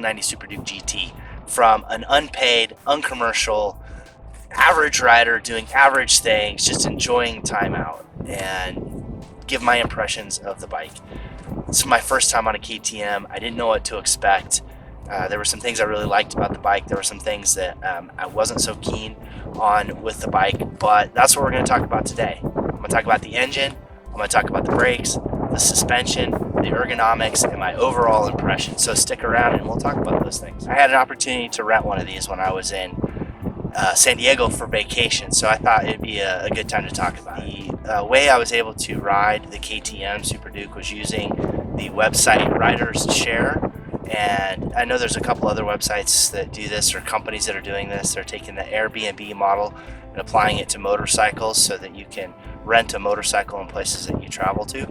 1290 Super Duke GT from an unpaid, uncommercial, average rider doing average things, just enjoying time out, and give my impressions of the bike. This is my first time on a KTM. I didn't know what to expect. There were some things I really liked about the bike. There were some things that I wasn't so keen on with the bike, but that's what we're going to talk about today. I'm going to talk about the engine, I'm going to talk about the brakes, the suspension, the ergonomics, and my overall impression. So stick around and we'll talk about those things. I had an opportunity to rent one of these when I was in San Diego for vacation, so I thought it'd be a good time to talk about it. The way I was able to ride the KTM Super Duke was using the website Riders Share. And I know there's a couple other websites that do this, or companies that are doing this. They're taking the Airbnb model and applying it to motorcycles so that you can rent a motorcycle in places that you travel to.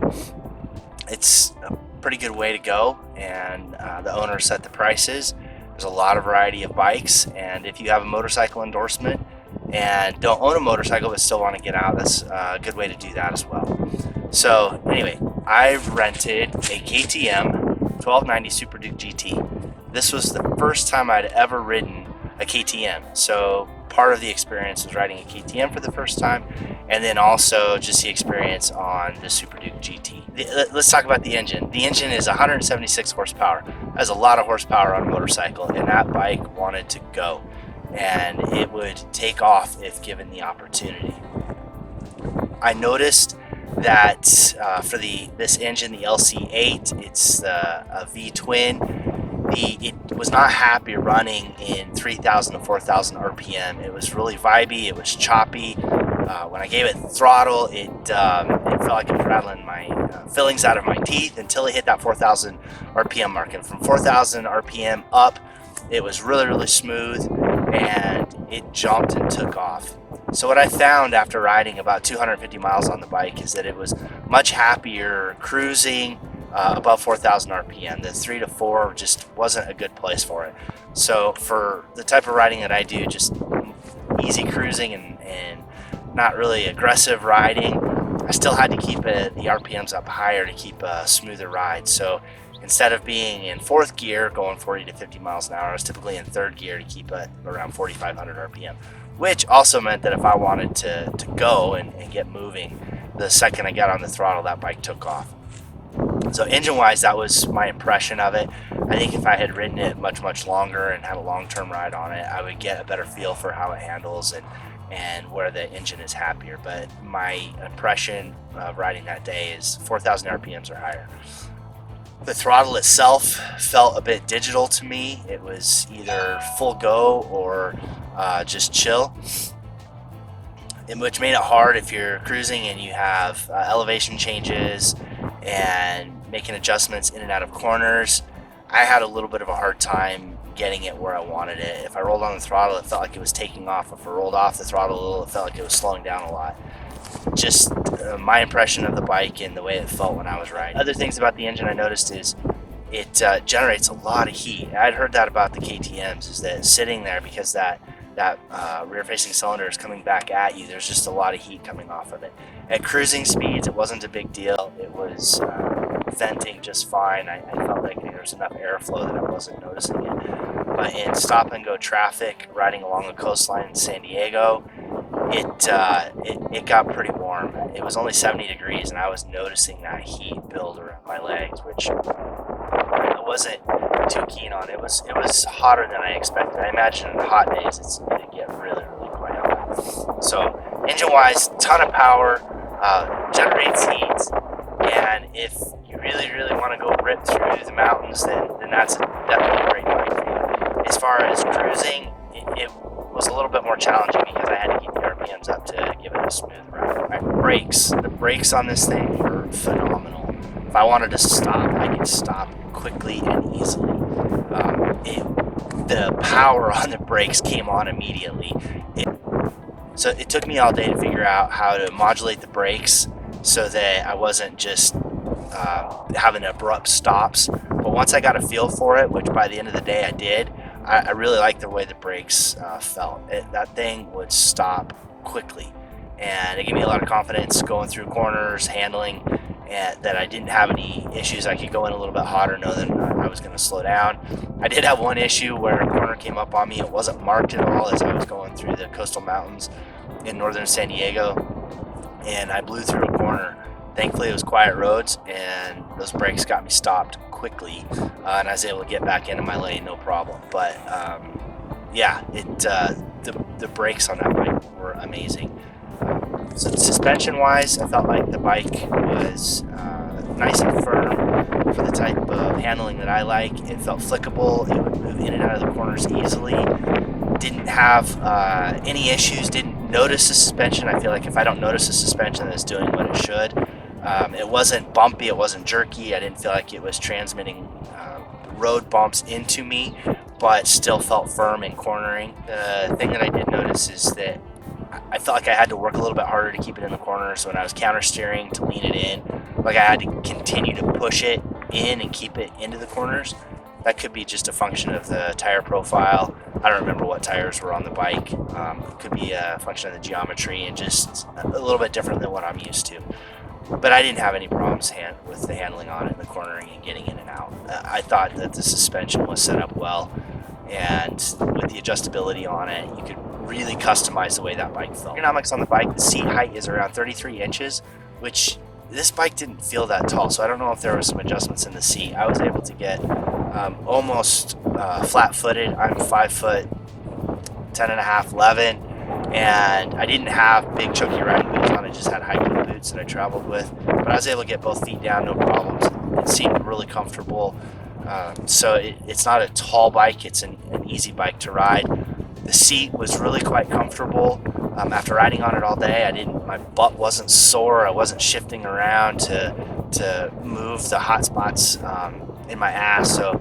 It's a pretty good way to go, and the owner set the prices. There's a lot of variety of bikes, and if you have a motorcycle endorsement and don't own a motorcycle but still want to get out, that's a good way to do that as well. So anyway, I've rented a KTM 1290 Super Duke GT. This was the first time I'd ever ridden a KTM, so part of the experience was riding a KTM for the first time, and then also just the experience on the Super Duke GT. Let's talk about the engine. The engine is 176 horsepower. That's a lot of horsepower on a motorcycle, and that bike wanted to go, and it would take off if given the opportunity. I noticed that for this engine, the LC8, it's a V-twin. It was not happy running in 3,000 to 4,000 RPM. It was really vibey. It was choppy. When I gave it throttle, it felt like it was rattling my fillings out of my teeth until it hit that 4,000 RPM mark. And from 4,000 RPM up, it was really, really smooth, and it jumped and took off. So what I found after riding about 250 miles on the bike is that it was much happier cruising above 4,000 RPM. The 3 to 4 just wasn't a good place for it. So for the type of riding that I do, just easy cruising and not really aggressive riding, I still had to keep the RPMs up higher to keep a smoother ride. So instead of being in fourth gear going 40 to 50 miles an hour, I was typically in third gear to keep it around 4,500 RPM, which also meant that if I wanted to go and get moving, the second I got on the throttle, that bike took off. So engine-wise, that was my impression of it. I think if I had ridden it much, much longer and had a long-term ride on it, I would get a better feel for how it handles and where the engine is happier. But my impression of riding that day is 4,000 RPMs or higher. The throttle itself felt a bit digital to me. It was either full go or just chill, which made it hard if you're cruising and you have elevation changes and making adjustments in and out of corners. I had a little bit of a hard time getting it where I wanted it. If I rolled on the throttle, it felt like it was taking off. If I rolled off the throttle a little, it felt like it was slowing down a lot. Just my impression of the bike and the way it felt when I was riding. Other things about the engine I noticed is it generates a lot of heat. I'd heard that about the KTMs, is that sitting there, because that rear-facing cylinder is coming back at you, there's just a lot of heat coming off of it. At cruising speeds, it wasn't a big deal. It was venting just fine. I felt like there was enough airflow that I wasn't noticing it. But in stop-and-go traffic, riding along the coastline in San Diego, it got pretty warm. It was only 70 degrees, and I was noticing that heat build around my legs, which I wasn't too keen on. It was hotter than I expected. I imagine on hot days it's going to get really, really quite hot. So engine-wise, ton of power, generates heat, and if you really, really want to go rip through the mountains, then that's definitely a great bike for you. As far as cruising, it was a little bit more challenging because I had to keep the RPMs up to give it a smooth ride. The brakes on this thing were phenomenal. If I wanted to stop, I could stop quickly and easily. The power on the brakes came on immediately. So it took me all day to figure out how to modulate the brakes so that I wasn't just having abrupt stops. But once I got a feel for it, which by the end of the day I did, I really liked the way the brakes felt. That thing would stop quickly, and it gave me a lot of confidence going through corners, handling, and that I didn't have any issues. I could go in a little bit hotter, know that I was going to slow down. I did have one issue where a corner came up on me. It wasn't marked at all as I was going through the coastal mountains in northern San Diego, and I blew through a corner. Thankfully, it was quiet roads, and those brakes got me stopped quickly, and I was able to get back into my lane, no problem. But yeah, the brakes on that bike were amazing. So suspension-wise, I felt like the bike was nice and firm for the type of handling that I like. It felt flickable. It would move in and out of the corners easily. Didn't have any issues. Didn't notice the suspension. I feel like if I don't notice the suspension, it's doing what it should. It wasn't bumpy. It wasn't jerky. I didn't feel like it was transmitting road bumps into me, but still felt firm in cornering. The thing that I did notice is that I felt like I had to work a little bit harder to keep it in the corner. So when I was counter steering to lean it in, like I had to continue to push it in and keep it into the corners. That could be just a function of the tire profile. I don't remember what tires were on the bike. It could be a function of the geometry and just a little bit different than what I'm used to. But I didn't have any problems with the handling on it, and the cornering and getting in and out. I thought that the suspension was set up well, and with the adjustability on it, you could really customize the way that bike felt. Ergonomics on the bike, the seat height is around 33 inches, which this bike didn't feel that tall, so I don't know if there were some adjustments in the seat. I was able to get almost flat-footed. I'm 5 foot 10 and a half, 11, and I didn't have big chunky riding boots on. I just had hiking boots that I traveled with, but I was able to get both feet down, no problems. It seemed really comfortable. So it's not a tall bike. It's an easy bike to ride. The seat was really quite comfortable. After riding on it all day, my butt wasn't sore. I wasn't shifting around to move the hot spots in my ass. So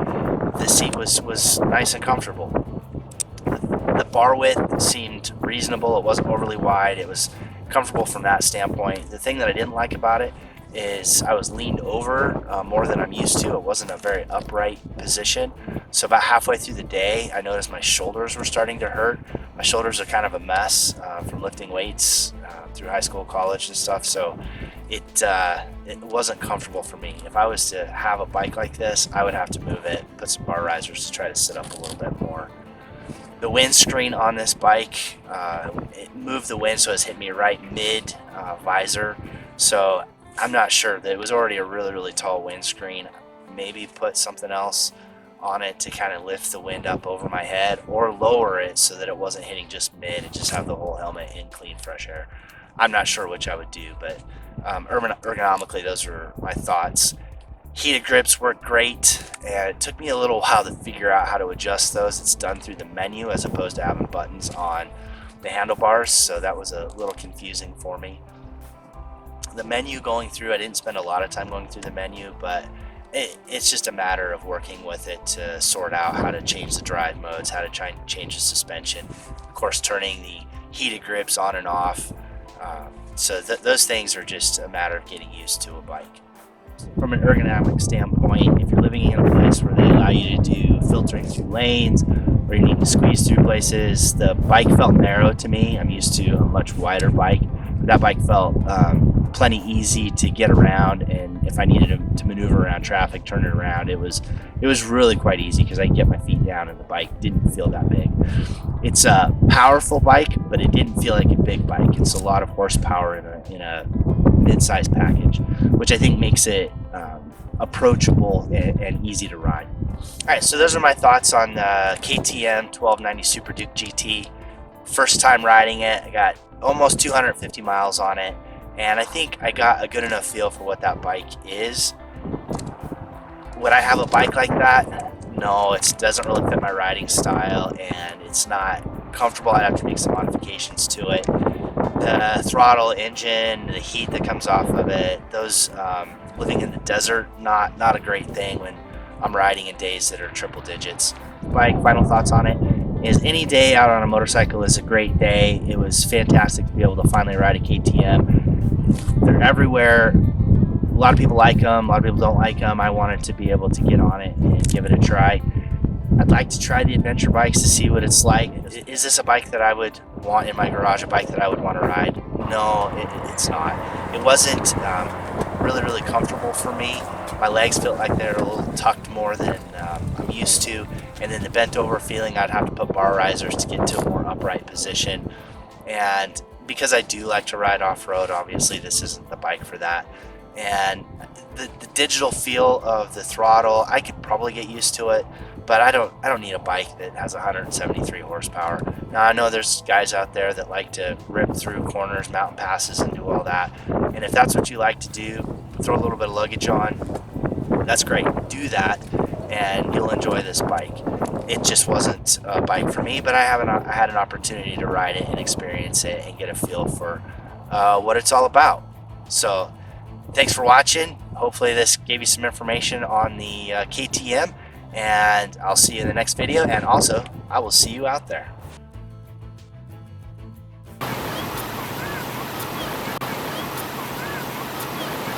the seat was nice and comfortable. The bar width seemed reasonable. It wasn't overly wide. It was comfortable from that standpoint. The thing that I didn't like about it is I was leaned over more than I'm used to. It wasn't a very upright position. So about halfway through the day, I noticed my shoulders were starting to hurt. My shoulders are kind of a mess from lifting weights through high school, college, and stuff. So it wasn't comfortable for me. If I was to have a bike like this, I would have to move it, put some bar risers to try to sit up a little bit more. The windscreen on this bike, it moved the wind so it's hit me right mid visor. So I'm not sure. That it was already a really, really tall windscreen. Maybe put something else on it to kind of lift the wind up over my head, or lower it so that it wasn't hitting just mid and just have the whole helmet in clean, fresh air. I'm not sure which I would do, but ergonomically, those were my thoughts. Heated grips work great, and it took me a little while to figure out how to adjust those. It's done through the menu as opposed to having buttons on the handlebars, so that was a little confusing for me. The menu going through, I didn't spend a lot of time going through the menu, but it's just a matter of working with it to sort out how to change the drive modes, how to try and change the suspension. Of course, turning the heated grips on and off. So those things are just a matter of getting used to a bike. From an ergonomic standpoint, if you're living in a place where they allow you to do filtering through lanes, or you need to squeeze through places, the bike felt narrow to me. I'm used to a much wider bike. That bike felt plenty easy to get around, and if I needed to maneuver around traffic, turn it around, it was really quite easy because I could get my feet down and the bike didn't feel that big. It's a powerful bike, but it didn't feel like a big bike. It's a lot of horsepower in a mid-size package, which I think makes it approachable and easy to ride. All right, so those are my thoughts on the KTM 1290 Super Duke GT. First time riding it, I got almost 250 miles on it, and I think I got a good enough feel for what that bike is. Would I have a bike like that? No, it doesn't really fit my riding style, and it's not comfortable. I'd have to make some modifications to it. The throttle, engine, the heat that comes off of it, those living in the desert, not a great thing when I'm riding in days that are triple digits. Bike, final thoughts on it is any day out on a motorcycle is a great day. It was fantastic to be able to finally ride a KTM. They're everywhere. A lot of people like them, a lot of people don't like them. I wanted to be able to get on it and give it a try. I'd like to try the adventure bikes to see what it's like. Is this a bike that I would want in my garage, a bike that I would want to ride? No, it's not. It wasn't really, really comfortable for me. My legs felt like they're a little tucked more than I'm used to. And then the bent over feeling, I'd have to put bar risers to get to a more upright position. And because I do like to ride off-road, obviously this isn't the bike for that. And the digital feel of the throttle, I could probably get used to it, but I don't need a bike that has 173 horsepower. Now I know there's guys out there that like to rip through corners, mountain passes, and do all that. And if that's what you like to do, throw a little bit of luggage on, that's great. Do that, and you'll enjoy this bike. It just wasn't a bike for me, but I had an opportunity to ride it and experience it and get a feel for what it's all about. So thanks for watching. Hopefully this gave you some information on the KTM, and I'll see you in the next video, and also I will see you out there.